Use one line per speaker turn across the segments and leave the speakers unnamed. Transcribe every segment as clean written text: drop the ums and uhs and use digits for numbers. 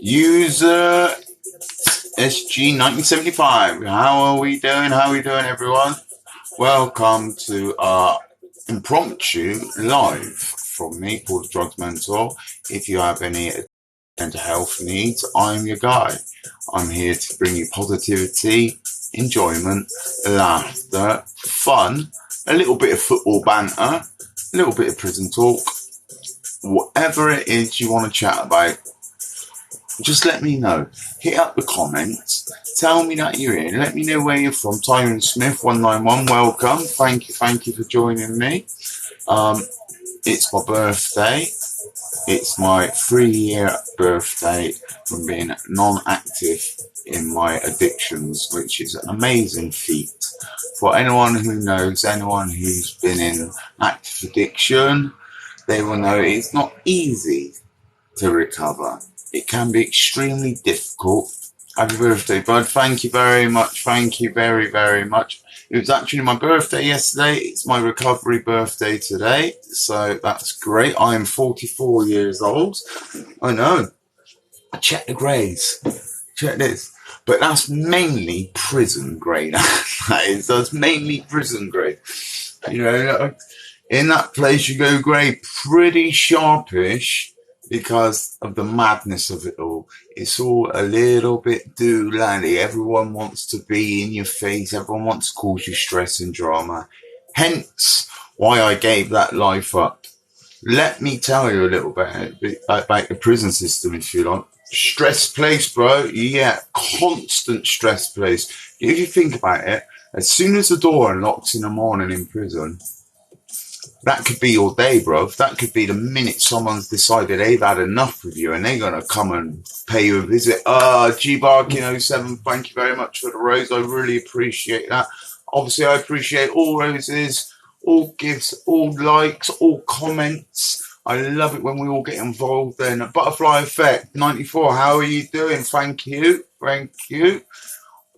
User SG1975. How are we doing? How are we doing, everyone? Welcome to our impromptu live from me, Paul the Drugs Mentor. If you have any mental health needs, I'm your guy. I'm here to bring you positivity, enjoyment, laughter, fun, a little bit of football banter, a little bit of prison talk, whatever it is you want to chat about. Just let me know. Hit up the comments. Tell me that you're here. Let me know where you're from. Tyrone Smith 191. Welcome. Thank you for joining me. It's my birthday. It's my 3-year birthday from being non-active in my addictions, which is an amazing feat. For anyone who knows, anyone who's been in active addiction, they will know it's not easy to recover. It can be extremely difficult. Happy birthday, bud. Thank you very much. Thank you very, very much. It was actually my birthday yesterday. It's my recovery birthday today. So that's great. I am 44 years old. I know. Check the grades. Check this. But that's mainly prison grade. That's mainly prison grade. You know, in that place you go grade pretty sharpish. Because of the madness of it all. It's all a little bit doolally. Everyone wants to be in your face. Everyone wants to cause you stress and drama. Hence why I gave that life up. Let me tell you a little bit about the prison system, if you like. Stress place, bro. Yeah, constant stress place. If you think about it, as soon as the door unlocks in the morning in prison, that could be your day, bro. That could be the minute someone's decided they've had enough with you and they're going to come and pay you a visit. G-Barking07, thank you very much for the rose. I really appreciate that. Obviously, I appreciate all roses, all gifts, all likes, all comments. I love it when we all get involved in a butterfly effect. 94, how are you doing? Thank you. Thank you.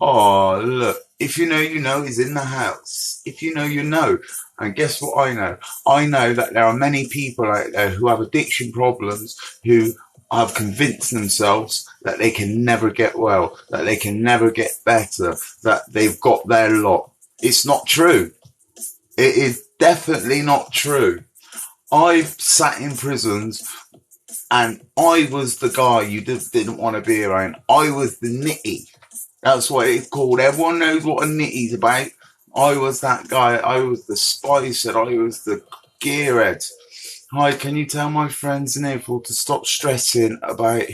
Oh, look. If you know, you know is in the house. If you know, you know. And guess what I know? I know that there are many people out there who have addiction problems who have convinced themselves that they can never get well, that they can never get better, that they've got their lot. It's not true. It is definitely not true. I've sat in prisons and I was the guy you just didn't want to be around. I was the nitty. That's what it's called. Everyone knows what a nitty's about. I was that guy. I was the spice head. I was the gearhead. Hi, can you tell my friends in April to stop stressing about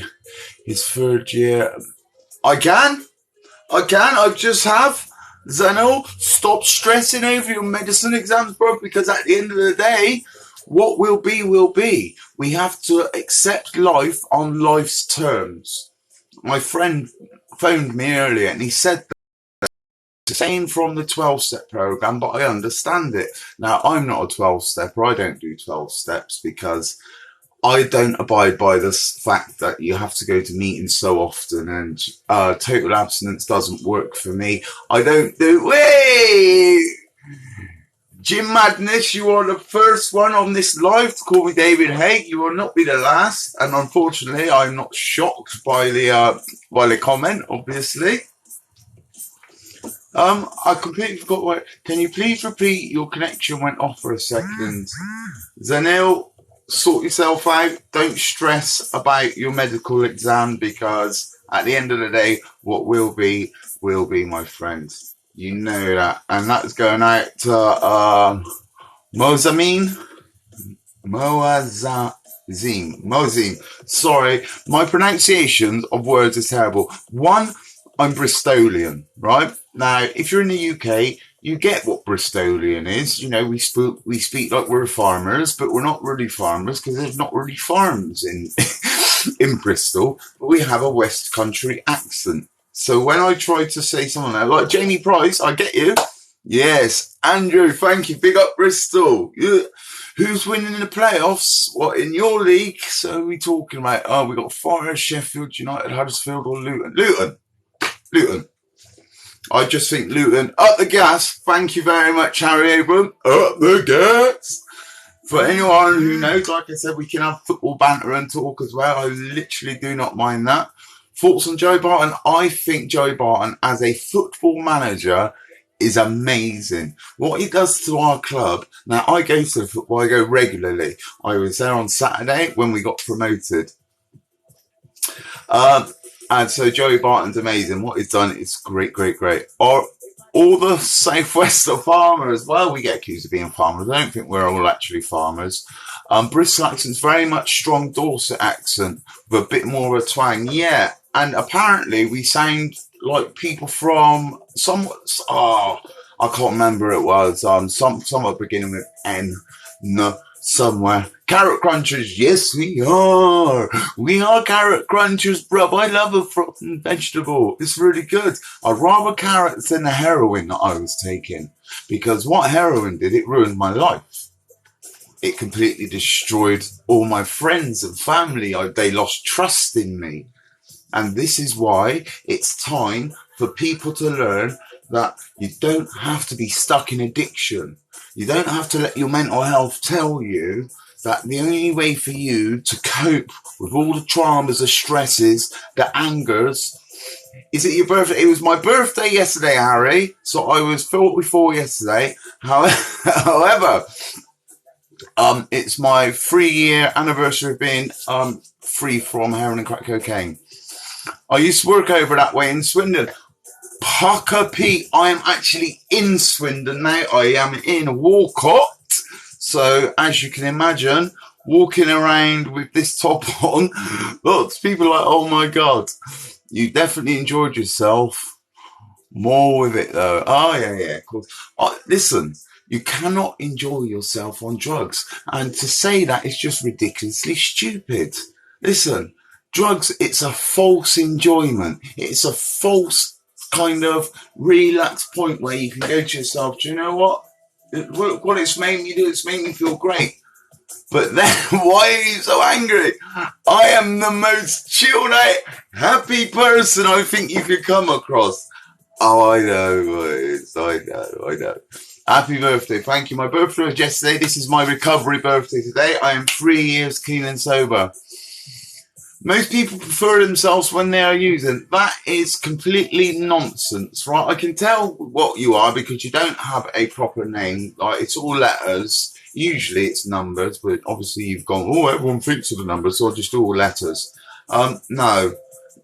his 3rd year? I can. I just have. Zeno, stop stressing over your medicine exams, bro, because at the end of the day, what will be, will be. We have to accept life on life's terms. My friend phoned me earlier and he said the same from the 12-step program, but I understand it. Now, I'm not a 12-stepper. I don't do 12 steps because I don't abide by this fact that you have to go to meetings so often and total abstinence doesn't work for me. I don't do... Wait! Jim Madness, you are the first one on this live to call me David Haig. You will not be the last. And unfortunately, I'm not shocked by the comment, obviously. I completely forgot what... Can you please repeat? Your connection went off for a second. Zanil, sort yourself out. Don't stress about your medical exam because at the end of the day, what will be, my friend. You know that. And that's going out to Mozamine. Sorry, my pronunciations of words is terrible. One, I'm Bristolian, right? Now, if you're in the UK, you get what Bristolian is. You know, we speak like we're farmers, but we're not really farmers because there's not really farms in in Bristol. But we have a West Country accent. So when I try to say something like Jamie Price, I get you. Yes, Andrew, thank you. Big up Bristol. Yeah. Who's winning in the playoffs? What, in your league? So we talking about, oh, we got Forest, Sheffield United, Huddersfield or Luton? Luton. I just think Luton. Up the gas. Thank you very much, Harry Abram. Up the gas. For anyone who knows, like I said, we can have football banter and talk as well. I literally do not mind that. Thoughts on Joe Barton? I think Joe Barton, as a football manager, is amazing. What he does to our club. Now, I go to football, I go regularly. I was there on Saturday when we got promoted. And so Joey Barton's amazing. What he's done is great, great, great. All the southwest are farmers. Well, we get accused of being farmers. I don't think we're all actually farmers. Bristol accent's very much strong Dorset accent with a bit more of a twang. Yeah, and apparently we sound like people from I can't remember who it was. Somewhere beginning with N. No, somewhere. Carrot Crunchers, yes we are. We are Carrot Crunchers, bruv. I love a frozen vegetable. It's really good. I'd rather carrots than the heroin that I was taking. Because what heroin did, it ruined my life. It completely destroyed all my friends and family. They lost trust in me. And this is why it's time for people to learn that you don't have to be stuck in addiction. You don't have to let your mental health tell you that the only way for you to cope with all the traumas, the stresses, the angers. Is it your birthday? It was my birthday yesterday, Harry. So I was 44 yesterday. However, it's my 3-year anniversary of being free from heroin and crack cocaine. I used to work over that way in Swindon. Pucker Pete, I am actually in Swindon now. I am in Walcott. So, as you can imagine, walking around with this top on, lots of people are like, oh my God, you definitely enjoyed yourself. More with it though. Oh, yeah, of course. Listen, you cannot enjoy yourself on drugs. And to say that is just ridiculously stupid. Listen, drugs, it's a false enjoyment. It's a false kind of relaxed point where you can go to yourself, do you know what? What it's made me do, it's made me feel great. But then, why are you so angry? I am the most chilled out, happy person I think you could come across. Oh, I know. Happy birthday. Thank you. My birthday was yesterday. This is my recovery birthday today. I am 3 years clean and sober. Most people prefer themselves when they are using. That is completely nonsense, right? I can tell what you are because you don't have a proper name. Like, it's all letters. Usually it's numbers, but obviously you've gone, oh, everyone thinks of the numbers, so I'll just do all letters. No.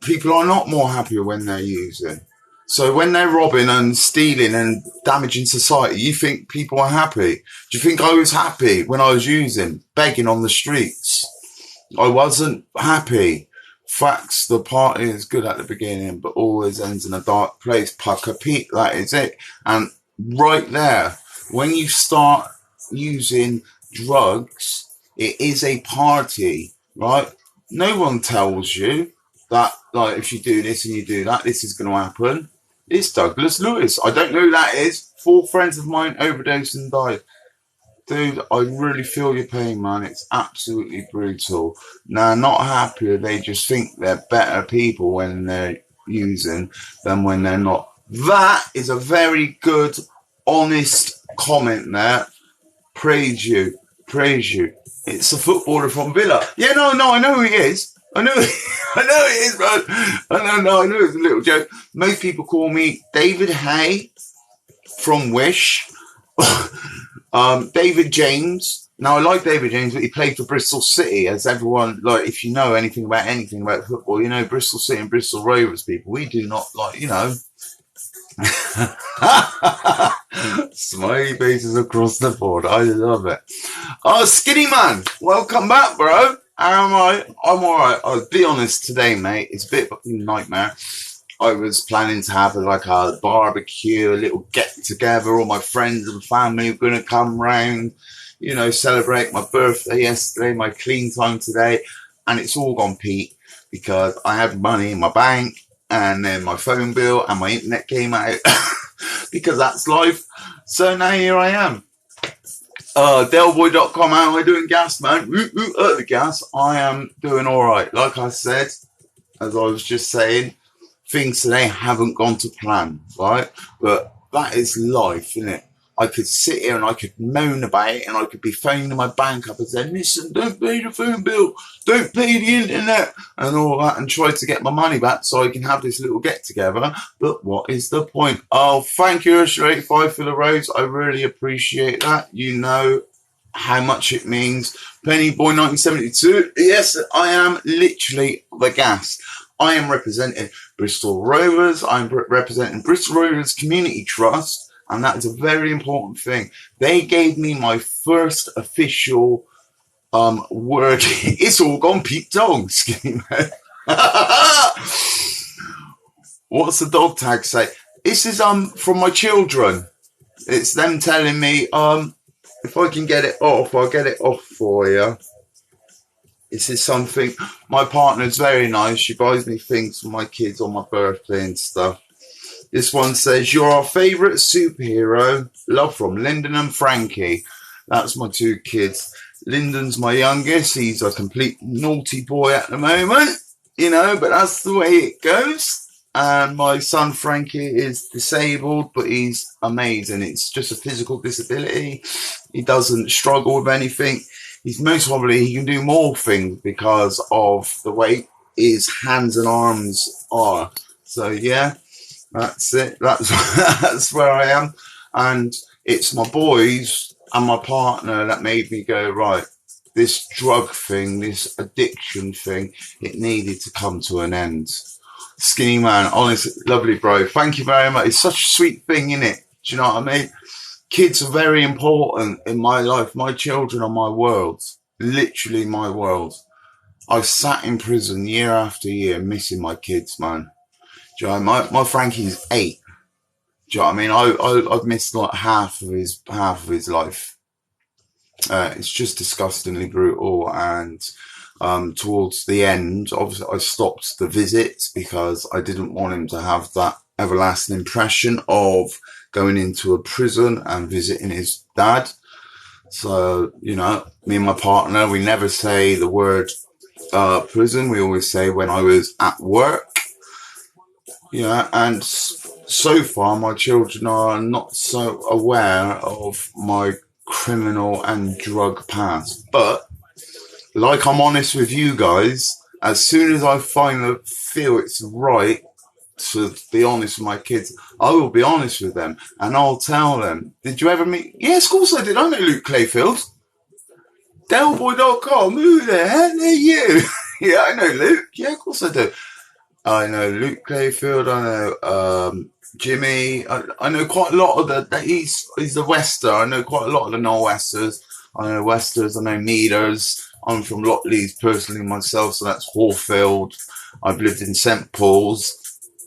People are not more happier when they're using. So when they're robbing and stealing and damaging society, you think people are happy? Do you think I was happy when I was using, begging on the streets? I wasn't happy. Facts, the party is good at the beginning, but always ends in a dark place. Pucker Pete, that is it. And right there, when you start using drugs, it is a party, right? No one tells you that, like, if you do this and you do that, this is going to happen. It's Douglas Lewis. I don't know who that is. 4 friends of mine overdosed and died. Dude, I really feel your pain, man. It's absolutely brutal. Now, not happier. They just think they're better people when they're using than when they're not. That is a very good, honest comment there. Praise you. It's a footballer from Villa. Yeah, no, I know who he is. I know it is, bro. I know it's a little joke. Most people call me David Hay from Wish. David James. Now, I like David James, but he played for Bristol City, as everyone, like, if you know anything about football, you know Bristol City and Bristol Rovers people. We do not, like, you know. Smiley faces across the board. I love it. Oh, Skinny Man, welcome back, bro. How am I? I'm alright. I'll be honest today, mate. It's a bit of a nightmare. I was planning to have like a barbecue, a little get together. All my friends and family were going to come round, you know, celebrate my birthday yesterday, my clean time today. And it's all gone Pete because I had money in my bank and then my phone bill and my internet came out because that's life. So now here I am. Delboy.com, how am I doing, gas, man? The gas. I am doing all right. Like I said, as I was just saying, things today haven't gone to plan, right? But that is life, isn't it? I could sit here and I could moan about it, and I could be phoning my bank up and saying, listen, don't pay the phone bill, don't pay the internet, and all that, and try to get my money back so I can have this little get together. But what is the point? Oh, thank you, Ursula85 for the rose. I really appreciate that. You know how much it means. Penny Boy 1972. Yes, I am literally the gas. I am representing Bristol Rovers. I'm representing Bristol Rovers Community Trust, and that is a very important thing. They gave me my first official word. It's all gone Pete Dog, Skinny Man. What's the dog tag say? This is from my children. It's them telling me if I can get it off, I'll get it off for you. This is something, my partner's very nice. She buys me things for my kids on my birthday and stuff. This one says, you're our favourite superhero. Love from Lyndon and Frankie. That's my two kids. Lyndon's my youngest. He's a complete naughty boy at the moment, you know, but that's the way it goes. And my son Frankie is disabled, but he's amazing. It's just a physical disability. He doesn't struggle with anything. He's most probably, he can do more things because of the way his hands and arms are. So yeah, that's it. That's that's where I am. And it's my boys and my partner that made me go, right, this drug thing, this addiction thing, it needed to come to an end. Skinny Man, honestly, lovely bro. Thank you very much. It's such a sweet thing, innit? Do you know what I mean? Kids are very important in my life. My children are my world. Literally my world. I've sat in prison year after year missing my kids, man. Do you know what I mean? My Frankie's 8. Do you know what I mean? I've missed like half of his life. It's just disgustingly brutal. And towards the end, obviously, I stopped the visits because I didn't want him to have that everlasting impression of going into a prison and visiting his dad. So, you know, me and my partner, we never say the word prison. We always say when I was at work. Yeah, and so far my children are not so aware of my criminal and drug past. But like I'm honest with you guys, as soon as I finally feel it's right to be honest with my kids, I will be honest with them and I'll tell them, did you ever meet? Yes, of course I did. I know Luke Clayfield. Delboy.com. Who the hell are you? Yeah, I know Luke. Yeah, of course I do. I know Luke Clayfield. I know Jimmy. I know quite a lot of he's the Wester. I know quite a lot of the Nor'Westers. I know Westers. I know Meters. I'm from Lockleys personally myself, so that's Hallfield. I've lived in St. Paul's.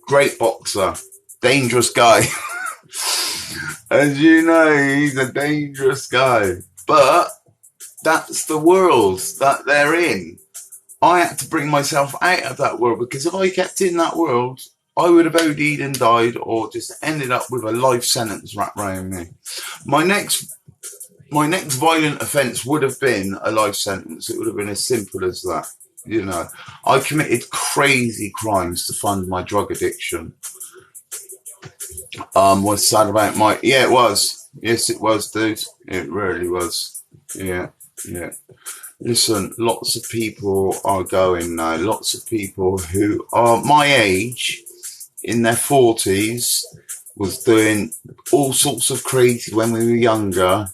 Great boxer. Dangerous guy. As you know, he's a dangerous guy. But that's the world that they're in. I had to bring myself out of that world, because if I kept in that world, I would have OD'd and died, or just ended up with a life sentence wrapped around me. My next violent offence would have been a life sentence. It would have been as simple as that. You know, I committed crazy crimes to fund my drug addiction. What's sad about yeah, it was. Yes, it was, dude. It really was. Yeah. Listen, lots of people are going now. Lots of people who are my age, in their 40s, was doing all sorts of crazy when we were younger.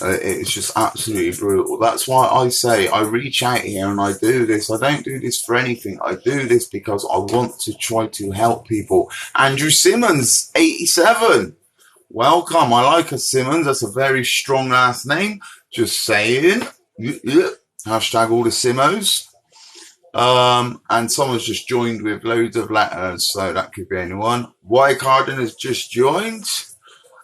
It's just absolutely brutal. That's why I say I reach out here and I do this. I don't do this for anything. I do this because I want to try to help people. Andrew Simmons, 87. Welcome. I like a Simmons. That's a very strong last name. Just saying. Hashtag all the Simmos. And someone's just joined with loads of letters, so that could be anyone. Y Carden has just joined.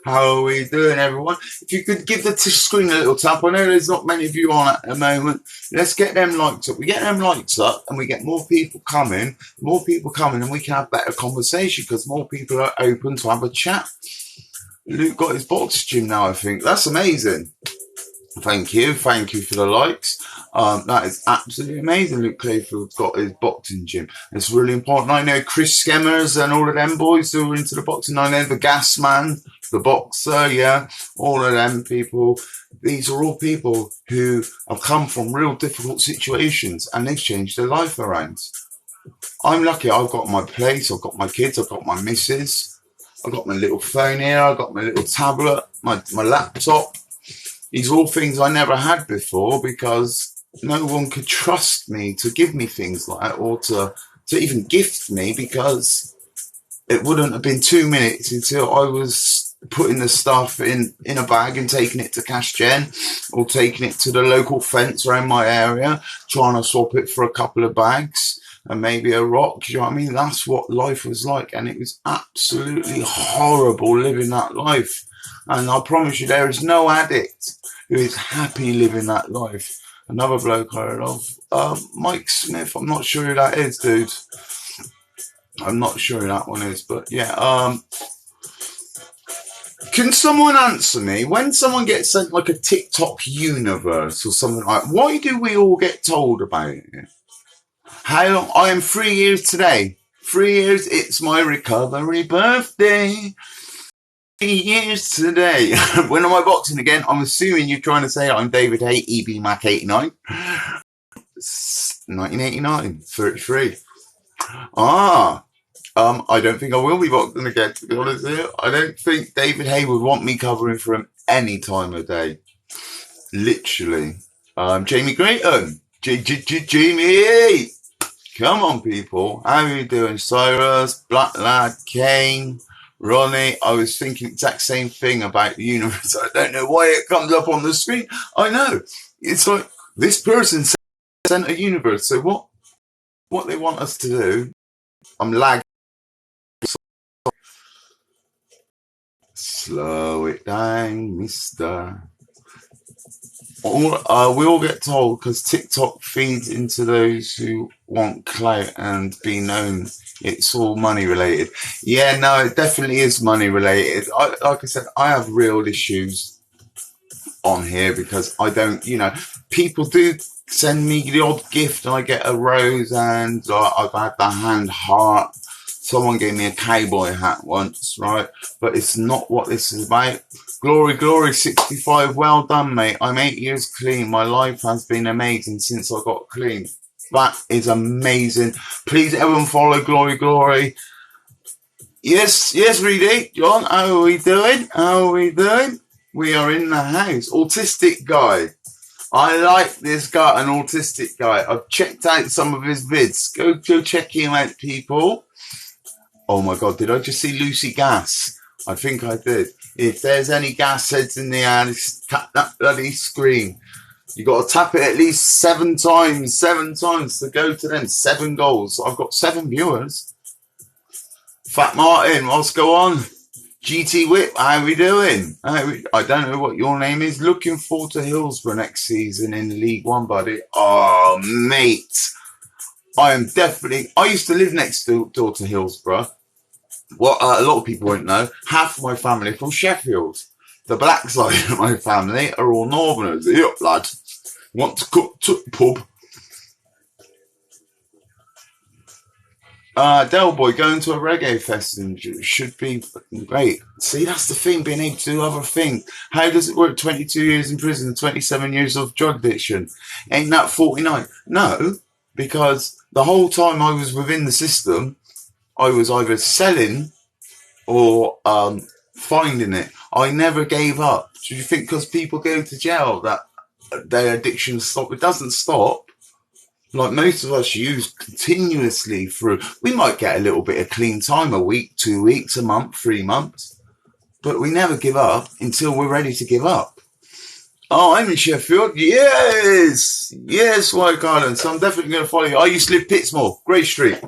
How are we doing, everyone? If you could give the screen a little tap. I know there's not many of you on at the moment. Let's get them likes up. We get them likes up and we get more people coming. More people coming and we can have better conversation because more people are open to have a chat. Luke got his box gym now, I think. That's amazing. Thank you. Thank you for the likes. That is absolutely amazing. Luke Clayfield's got his boxing gym. It's really important. I know Chris Skemmers and all of them boys who are into the boxing. I know the Gas Man, the boxer, yeah, all of them people. These are all people who have come from real difficult situations and they've changed their life around. I'm lucky. I've got my place. I've got my kids. I've got my missus. I've got my little phone here. I've got my little tablet, my laptop. These are all things I never had before because no one could trust me to give me things like that or to even gift me, because it wouldn't have been 2 minutes until I was putting the stuff in a bag and taking it to Cash Gen or taking it to the local fence around my area, trying to swap it for a couple of bags and maybe a rock. You know what I mean? That's what life was like, and it was absolutely horrible living that life. And I promise you, there is no addict who is happy living that life. Another bloke I heard of, Mike Smith. I'm not sure who that is, dude. I'm not sure who that one is, but yeah. Can someone answer me? When someone gets sent like a TikTok universe or something like that, why do we all get told about it? How long? I am 3 years today. 3 years, it's my recovery birthday. 3 years today. When am I boxing again? I'm assuming you're trying to say I'm David Hay, EB Mac 89. 1989, 33. I don't think I will be boxing again, to be honest with you. I don't think David Hay would want me covering for him any time of day. Literally. Jamie Grayton. Jamie! Come on, people. How are you doing? Cyrus, Black Lad, Kane, Ronnie. I was thinking the exact same thing about the universe. I don't know why it comes up on the screen. I know. It's like this person sent a universe. So what they want us to do, I'm lagging. Slow it down, mister. We all get told because TikTok feeds into those who want clout and be known. It's all money related. Yeah, no, it definitely is money related. Like I said, I have real issues on here because I don't, people do send me the odd gift and I get a rose, and I've had the hand heart. Someone gave me a cowboy hat once, right? But it's not what this is about. Glory 65. Well done, mate. I'm 8 years clean. My life has been amazing since I got clean. That is amazing. Please, everyone, follow Glory. Yes, Reedy. John, how are we doing? We are in the house. Autistic guy. I like this guy, an autistic guy. I've checked out some of his vids. Go check him out, people. Oh my God, did I just see Lucy Gas? I think I did. If there's any gas heads in the air, tap that bloody screen. You got to tap it at least 7 times to go to them. 7 goals. I've got 7 viewers. Fat Martin, what's going on? GT Whip, how we doing? I don't know what your name is. Looking forward to Hillsborough next season in League One, buddy. Oh, mate. I used to live next door to Hillsborough. What a lot of people won't know, half of my family from Sheffield. The black side of my family are all Northerners. Yep, lad. Want to cook to pub? Del Boy, going to a reggae festival should be great. See, that's the thing, being able to do other things. How does it work? 22 years in prison, 27 years of drug addiction. Ain't that 49? No, because the whole time I was within the system, I was either selling or finding it. I never gave up. Do you think because people go to jail that their addiction stops? It doesn't stop. Like most of us use continuously through. We might get a little bit of clean time, a week, 2 weeks, a month, 3 months. But we never give up until we're ready to give up. Oh, I'm in Sheffield. Yes, White Garden. So I'm definitely going to follow you. I used to live Pittsmore, Grey Street.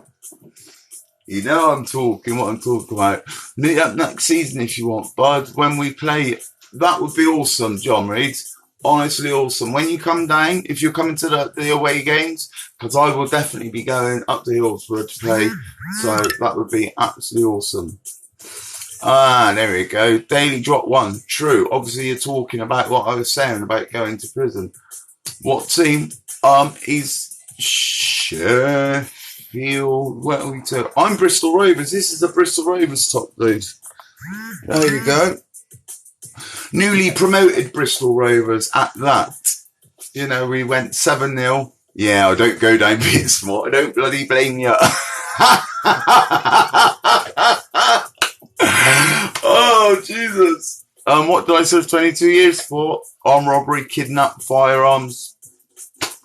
You know what I'm talking about. Meet up next season if you want, bud. When we play, that would be awesome, John Reed. Honestly awesome. When you come down, if you're coming to the away games, because I will definitely be going up to Hillsborough to play. So that would be absolutely awesome. There we go. Daily Drop 1. True. Obviously, you're talking about what I was saying about going to prison. What team? Is Sheffield. Where are we to? I'm Bristol Rovers. This is the Bristol Rovers top, dude. There you go. Newly promoted Bristol Rovers at that. You know, we went 7-0. Yeah, I don't go down Pittsmore. I don't bloody blame you. Oh, Jesus. What did I serve 22 years for? Armed robbery, kidnap, firearms.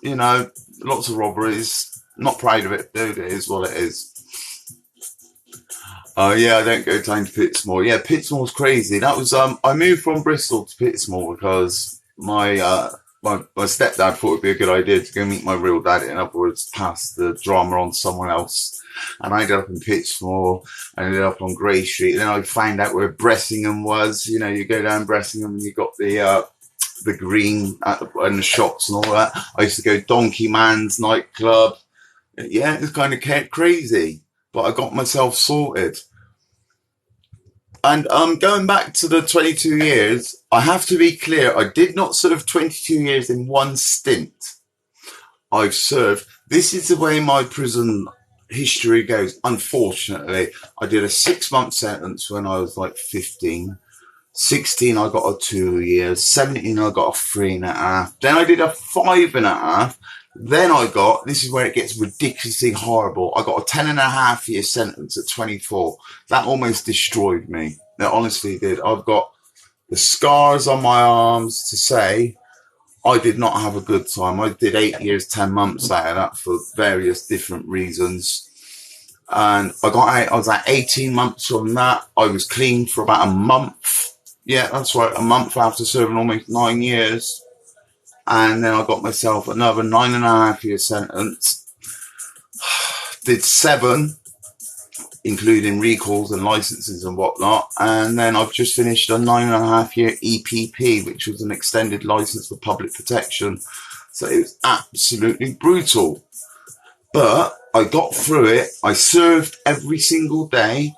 You know, lots of robberies. Not proud of it, dude. It is what it is. Oh, yeah, I don't go down to Pittsmore. Yeah, Pittsmore's crazy. That was, I moved from Bristol to Pittsmore because my stepdad thought it'd be a good idea to go meet my real dad. In other words, pass the drama on to someone else. And I ended up in Pittsmore. I ended up on Grey Street. And then I found out where Bressingham was. You know, you go down Bressingham and you got the green and the shops and all that. I used to go Donkey Man's nightclub. Yeah, it was kind of crazy, but I got myself sorted. And going back to the 22 years, I have to be clear, I did not serve 22 years in one stint. I've served, this is the way my prison history goes. Unfortunately, I did a 6-month sentence when I was like 15. 16, I got a 2 years. 17, I got a 3.5. Then I did a 5.5. Then I got, this is where it gets ridiculously horrible, I got a 10.5-year sentence at 24. That almost destroyed me. It honestly did. I've got the scars on my arms to say I did not have a good time. I did 8 years, 10 months out of that for various different reasons. And I got out, I was at 18 months from that. I was clean for about a month. Yeah, that's right, a month after serving almost 9 years. And then I got myself another 9.5-year sentence. Did 7, including recalls and licenses and whatnot. And then I've just finished a 9.5-year EPP, which was an extended license for public protection. So it was absolutely brutal. But I got through it. I served every single day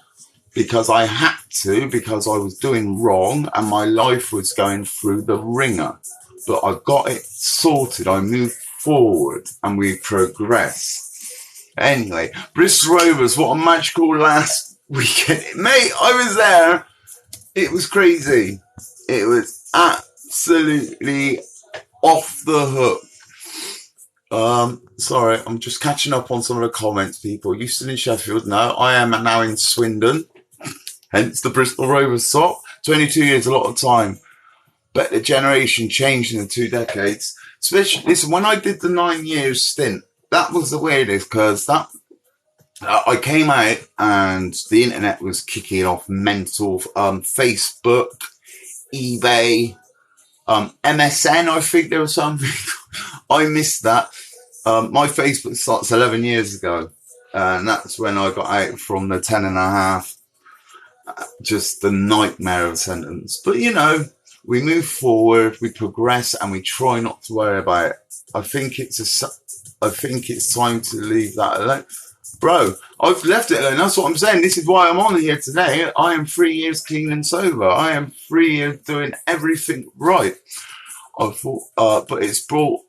because I had to, because I was doing wrong and my life was going through the ringer. But I got it sorted. I moved forward and we progressed. Anyway, Bristol Rovers, what a magical last weekend. Mate, I was there. It was crazy. It was absolutely off the hook. Sorry, I'm just catching up on some of the comments, people. Euston in Sheffield. No, I am now in Swindon. Hence the Bristol Rovers sock. 22 years, a lot of time. But the generation changed in the 2 decades. Especially, listen, when I did the 9 years stint, that was the weirdest because I came out and the internet was kicking off mental. Facebook, eBay, MSN, I think there was something. I missed that. My Facebook starts 11 years ago. And that's when I got out from the 10.5. Just the nightmare of a sentence. But, you know, we move forward, we progress, and we try not to worry about it. I think it's time to leave that alone. Bro, I've left it alone. That's what I'm saying. This is why I'm on here today. I am 3 years clean and sober. I am 3 years doing everything right. I thought, but it's brought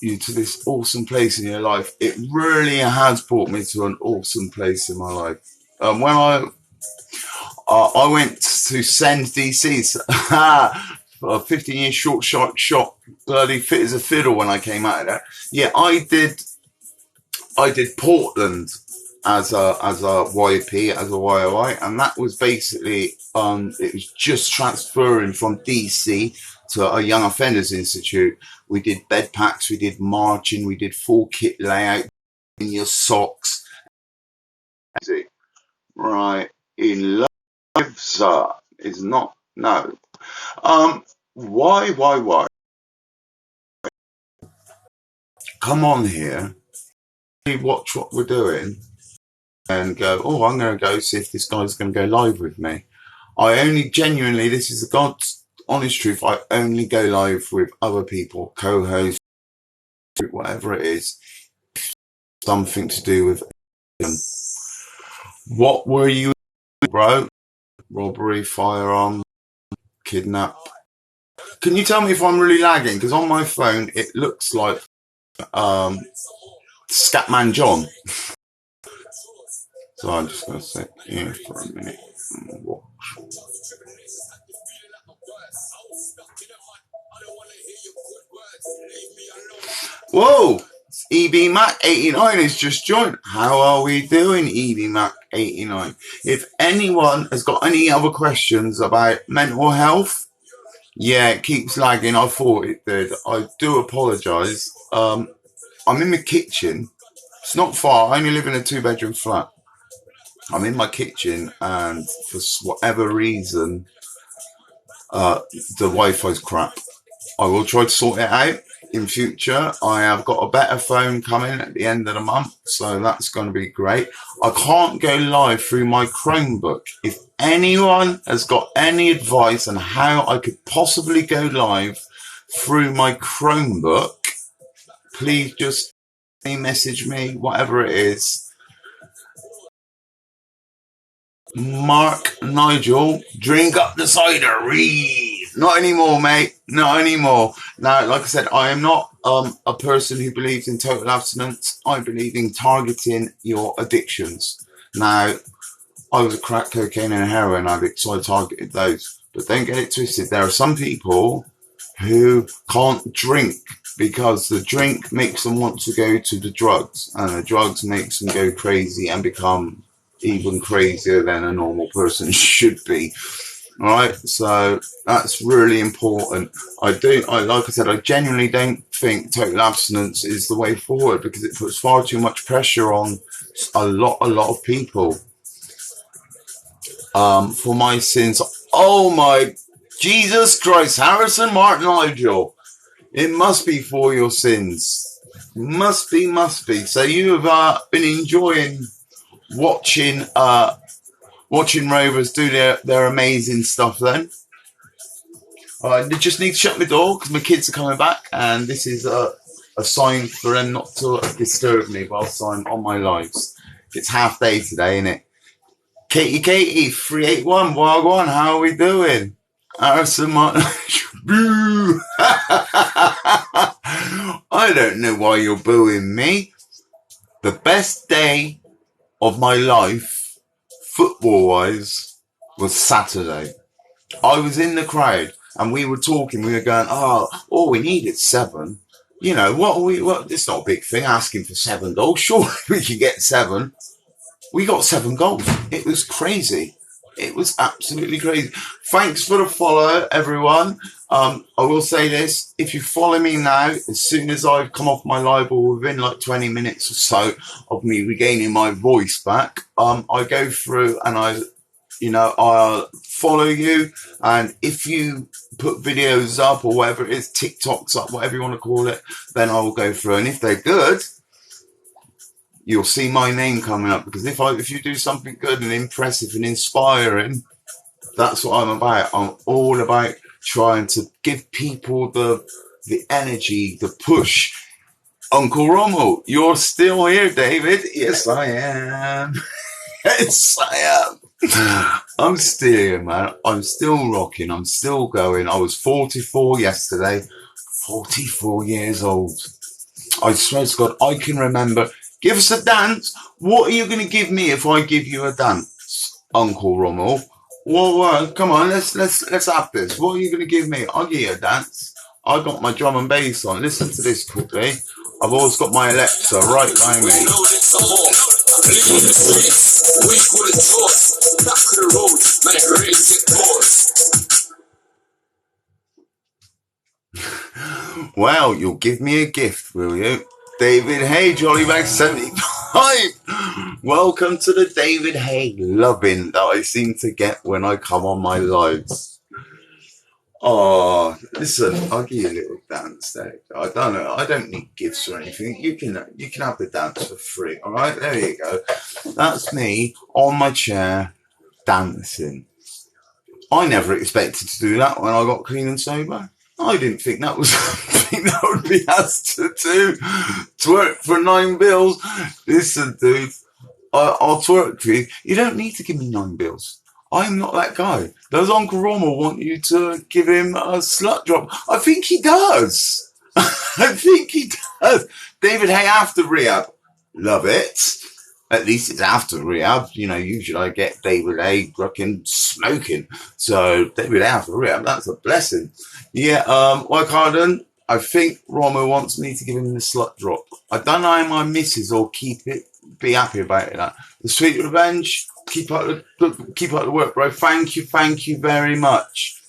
you to this awesome place in your life. It really has brought me to an awesome place in my life. When I went to Send DC, a 15-year short, bloody fit as a fiddle when I came out of there. Yeah, I did Portland as a YP, as a YOI, and that was basically it was just transferring from DC to a Young Offenders Institute. We did bed packs, we did marching, we did full kit layout in your socks. Right, in lives is not no. Why? Come on here, watch what we're doing, and go, oh, I'm going to go see if this guy's going to go live with me. I only genuinely, this is the God's honest truth, I only go live with other people, co-hosts, whatever it is, something to do with them. What were you, bro? Robbery, firearm, kidnap. Can you tell me if I'm really lagging? Because on my phone, it looks like Scatman John. So I'm just going to sit here for a minute and watch. Whoa! EB Mac 89 has just joined. How are we doing, EB Mac 89? If anyone has got any other questions about mental health, yeah, it keeps lagging. I thought it did. I do apologise. I'm in the kitchen. It's not far. I only live in a 2-bedroom flat. I'm in my kitchen, and for whatever reason, the Wi-Fi's crap. I will try to sort it out in future. I have got a better phone coming at the end of the month, so that's going to be great. I can't go live through my Chromebook. If anyone has got any advice on how I could possibly go live through my Chromebook, please just message me, whatever it is. Mark Nigel, drink up the cider, read. Not anymore, mate. Not anymore. Now, like I said, I am not a person who believes in total abstinence. I believe in targeting your addictions. Now, I was a crack, cocaine and heroin addict, so I targeted those. But don't get it twisted. There are some people who can't drink because the drink makes them want to go to the drugs, and the drugs makes them go crazy and become even crazier than a normal person should be. All right, so that's really important. Like I said, I genuinely don't think total abstinence is the way forward, because it puts far too much pressure on a lot of people. For my sins, oh my Jesus Christ, Harrison Martin Nigel, it must be for your sins. Must be. So you have been enjoying watching Rovers do their amazing stuff then. I just need to shut my door because my kids are coming back, and this is a sign for them not to disturb me whilst I'm on my lives. It's half day today, isn't it? Katie 381 Wagwan, how are we doing? Harrison Martin. Boo! I don't know why you're booing me. The best day of my life, football-wise, was Saturday. I was in the crowd, and we were talking. We were going, all we need is 7. You know, what? It's not a big thing asking for 7 goals. Sure, we can get 7. We got 7 goals. It was crazy. It was absolutely crazy. Thanks for the follow, everyone. I will say this. If you follow me now, as soon as I've come off my live, or within like 20 minutes or so of me regaining my voice back, I go through and I'll follow you. And if you put videos up or whatever it is, TikToks up, whatever you want to call it, then I will go through. And if they're good, you'll see my name coming up, because if you do something good and impressive and inspiring, that's what I'm about. I'm all about trying to give people the energy, the push. Uncle Rommel, you're still here, David. Yes, I am. Yes, I am. I'm still here, man. I'm still rocking. I'm still going. I was 44 yesterday. 44 years old. I swear to God, I can remember. Give us a dance. What are you going to give me if I give you a dance, Uncle Rommel? Well, come on, let's have this. What are you going to give me? I'll give you a dance. I got my drum and bass on. Listen to this quickly. I've always got my Alexa right by me. Well, you'll give me a gift, will you? David Hay, Jollybag 75. Welcome to the David Hay loving that I seem to get when I come on my lives. Oh, listen, I'll give you a little dance there. I don't know. I don't need gifts or anything. You can have the dance for free. All right, there you go. That's me on my chair dancing. I never expected to do that when I got clean and sober. I didn't think that was something that would be asked to do. Twerk for 9 bills. Listen, dude, I'll twerk for you. You don't need to give me 9 bills. I'm not that guy. Does Uncle Rommel want you to give him a slut drop? I think he does. I think he does. David Hay after rehab. Love it. At least it's after rehab. You know, usually I get David Hay fucking smoking. So David Hay after rehab, that's a blessing. Yeah, White Carden, I think Romo wants me to give him the slut drop. I don't know how my missus will keep it, be happy about it. The sweet revenge, keep up the work, bro. Thank you very much.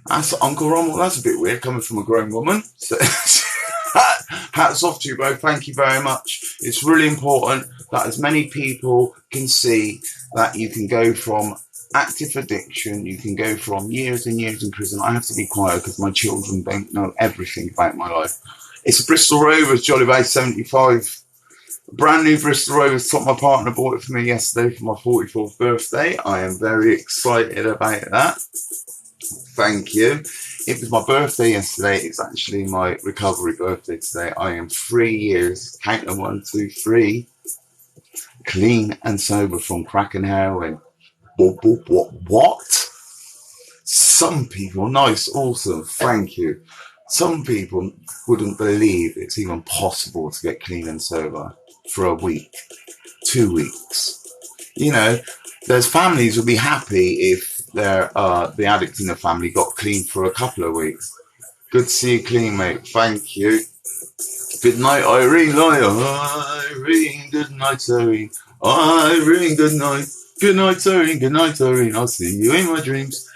That's Uncle Rommel. That's a bit weird coming from a grown woman. So, hats off to you, bro. Thank you very much. It's really important that as many people can see that you can go from active addiction, you can go from years and years in prison. I have to be quiet because my children don't know everything about my life. It's a Bristol Rovers Jolly Bay 75. Brand new Bristol Rovers top. My partner bought it for me yesterday for my 44th birthday. I am very excited about that. Thank you. It was my birthday yesterday. It's actually my recovery birthday today. I am 3 years, count them 1, 2, 3, clean and sober from crack and heroin. What? Some people, nice, awesome, thank you. Some people wouldn't believe it's even possible to get clean and sober for a week, 2 weeks. You know, there's families would be happy if the addict in the family got clean for a couple of weeks. Good to see you clean, mate. Thank you. Good night, Irene. Irene. Good night, Irene. Irene. Good night. Good night, Irene. Good night, Irene. I'll see you in my dreams.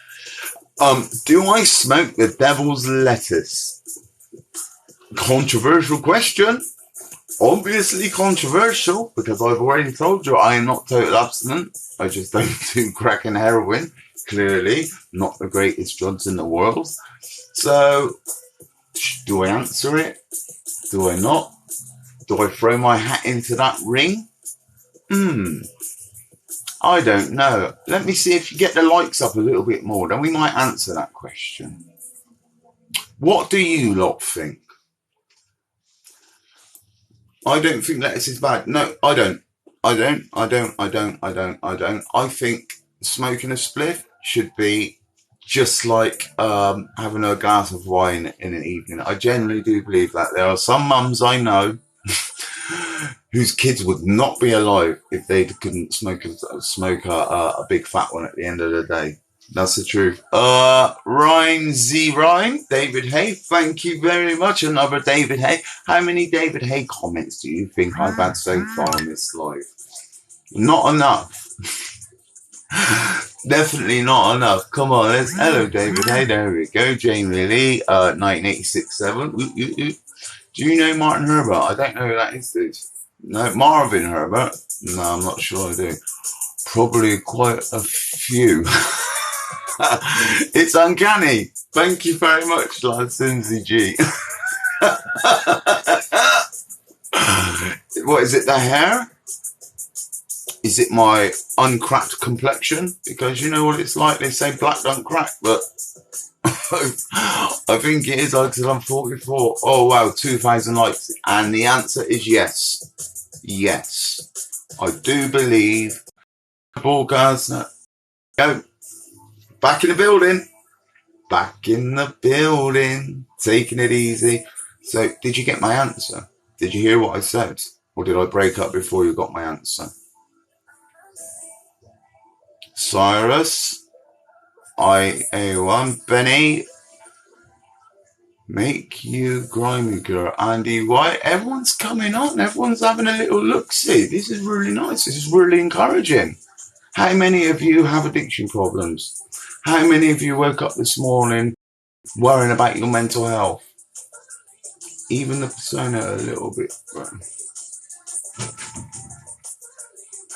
Do I smoke the devil's lettuce? Controversial question. Obviously controversial because I've already told you I am not total abstinent. I just don't do crack and heroin. Clearly, not the greatest drugs in the world. So, do I answer it? Do I not? Do I throw my hat into that ring? I don't know. Let me see if you get the likes up a little bit more, then we might answer that question. What do you lot think? I don't think lettuce is bad. No, I don't. I think smoking a spliff should be just like having a glass of wine in an evening. I genuinely do believe that. There are some mums I know whose kids would not be alive if they couldn't smoke a big fat one at the end of the day. That's the truth. Rhyme Z Rhyme, David Hay, thank you very much. Another David Hay. How many David Hay comments do you think I've had so far in this live? Not enough. Definitely not enough. Come on, let's. Hello, David Hay. There we go. Jamie Lee, 1986-7. Do you know Martin Herbert? I don't know who that is, dude. No, Marvin Herbert. No, I'm not sure I do. Probably quite a few. It's uncanny. Thank you very much, lad Simsy G. What is it, the hair? Is it my uncracked complexion? Because you know what it's like, they say black don't crack, but I think it is until I'm 44. Oh wow, 2,000 likes. And the answer is yes. Yes. I do believe broadcast. Go. Back in the building. Back in the building. Taking it easy. So, did you get my answer? Did you hear what I said? Or did I break up before you got my answer? Cyrus. IA1. Benny. Make you grimy girl. Andy White. Everyone's coming on. Everyone's having a little look-see. This is really nice. This is really encouraging. How many of you have addiction problems? How many of you woke up this morning worrying about your mental health? Even the persona a little bit, bro.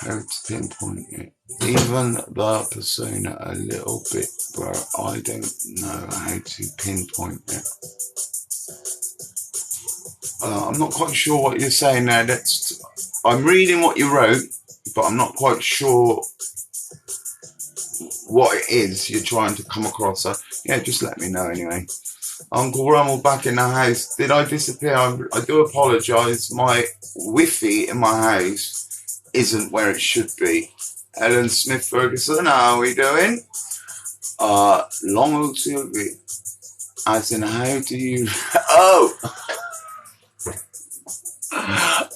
How to pinpoint it? Even the persona a little bit, bro. I don't know how to pinpoint it. I'm not quite sure what you're saying there. I'm reading what you wrote, but I'm not quite sure what it is you're trying to come across. So, yeah, just let me know anyway. Uncle Rummel back in the house. Did I disappear? I do apologise. My Wi-Fi in my house isn't where it should be. Ellen Smith Ferguson, how are we doing? Long OTV. As in, how do you... Oh!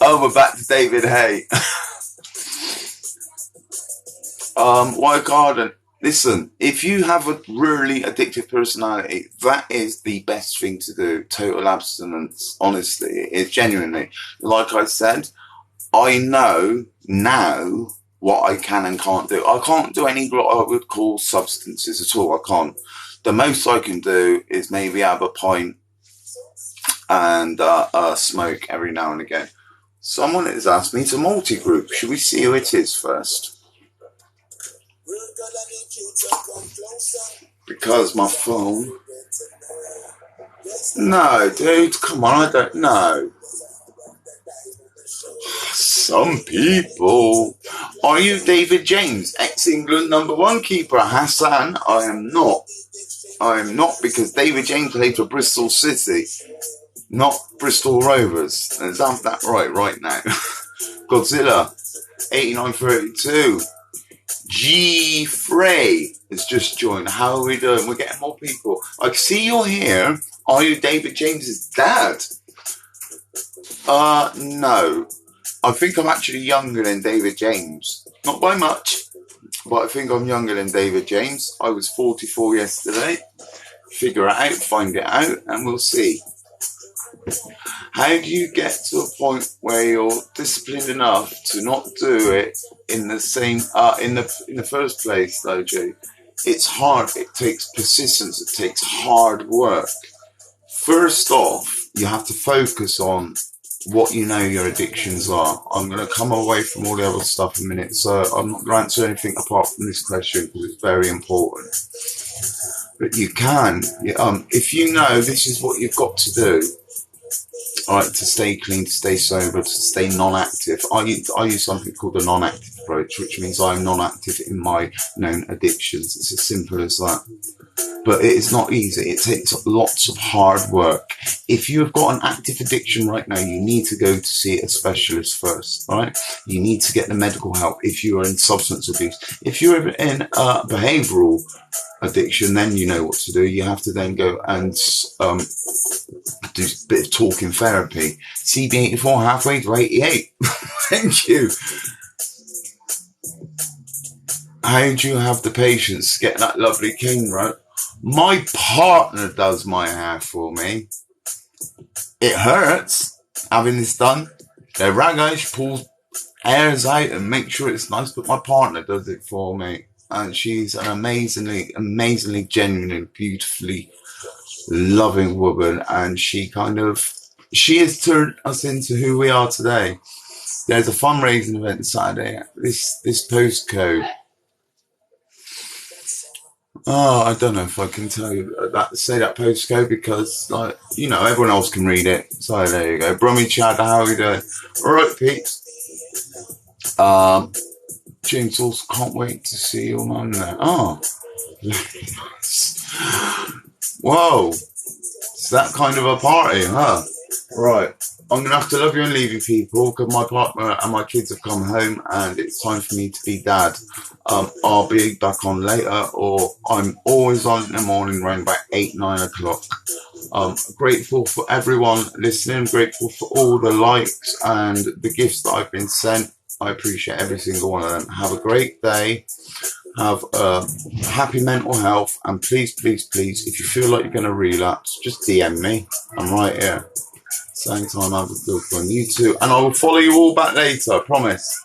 Oh, we're back to David Hay. Why garden? Listen, if you have a really addictive personality, that is the best thing to do. Total abstinence, honestly. It's genuinely. Like I said, I know now what I can and can't do. I can't do any what I would call substances at all. I can't. The most I can do is maybe have a pint and smoke every now and again. Someone has asked me to multi-group. Should we see who it is first? Because my phone... No, dude, come on, I don't know. Some people. Are you David James, ex-England #1 keeper? Hassan, I am not. I am not, because David James played for Bristol City, not Bristol Rovers. Let's have that right now. Godzilla, 8932. G. Frey has just joined. How are we doing? We're getting more people. I see you're here. Are you David James's dad? No. I think I'm actually younger than David James. Not by much, but I think I'm younger than David James. I was 44 yesterday. Figure it out, find it out, and we'll see. How do you get to a point where you're disciplined enough to not do it in the same in the first place, though, Jay? It's hard. It takes persistence. It takes hard work. First off, you have to focus on what you know your addictions are. I'm going to come away from all the other stuff in a minute, so I'm not going to answer anything apart from this question because it's very important. But you can, if you know this is what you've got to do, all right, to stay clean, to stay sober, to stay non-active. I use something called the non-active approach, which means I'm non-active in my known addictions. It's as simple as that. But it is not easy. It takes lots of hard work. If you have got an active addiction right now, you need to go to see a specialist first, all right? You need to get the medical help if you are in substance abuse. If you're in behavioural addiction, then you know what to do. You have to then go and do a bit of talking therapy. CB84 halfway to 88. Thank you. How do you have the patience to get that lovely cane right? My partner does my hair for me. It hurts having this done. The ragga, she pulls hairs out and makes sure it's nice, but my partner does it for me. And she's an amazingly genuine, beautifully loving woman. And she has turned us into who we are today. There's a fundraising event Saturday. This postcode. Oh, I don't know if I can tell you say that postcode because, everyone else can read it. So there you go. Brummy Chad, how are we doing? All right, peeps. James also can't wait to see your mum there. Oh. Whoa. It's that kind of a party, huh? Right. I'm going to have to love you and leave you, people, because my partner and my kids have come home and it's time for me to be dad. I'll be back on later, or I'm always on in the morning around about 8-9 o'clock. Grateful for everyone listening, grateful for all the likes and the gifts that I've been sent. I appreciate every single one of them. Have a great day. Have happy mental health. And please, please, please, if you feel like you're going to relapse, just DM me. I'm right here. Same time, have a good one. You too. And I will follow you all back later, I promise.